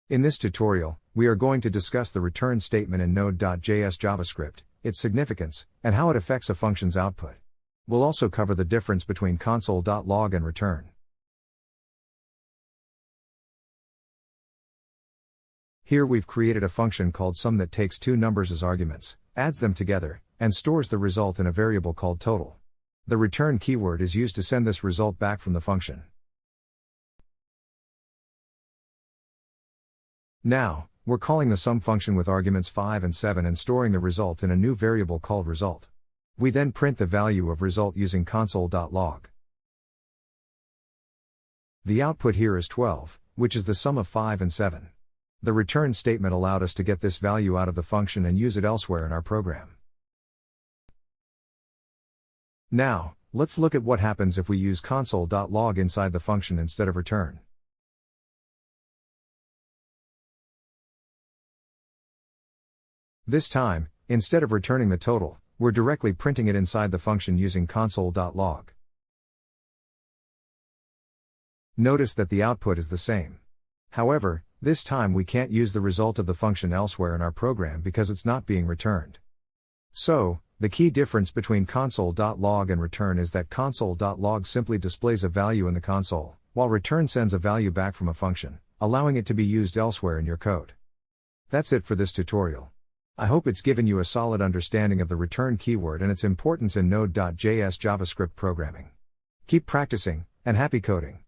In this tutorial, we are going to discuss the return statement in Node.js JavaScript, its significance, and how it affects a function's output. We'll also cover the difference between console.log and return. Here we've created a function called sum that takes two numbers as arguments, adds them together, and stores the result in a variable called total. The return keyword is used to send this result back from the function. Now, we're calling the sum function with arguments 5 and 7 and storing the result in a new variable called result. We then print the value of result using console.log. The output here is 12, which is the sum of 5 and 7. The return statement allowed us to get this value out of the function and use it elsewhere in our program. Now, let's look at what happens if we use console.log inside the function instead of return. This time, instead of returning the total, we're directly printing it inside the function using console.log. Notice that the output is the same. However, this time we can't use the result of the function elsewhere in our program because it's not being returned. So, the key difference between console.log and return is that console.log simply displays a value in the console, while return sends a value back from a function, allowing it to be used elsewhere in your code. That's it for this tutorial. I hope it's given you a solid understanding of the return keyword and its importance in Node.js JavaScript programming. Keep practicing, and happy coding!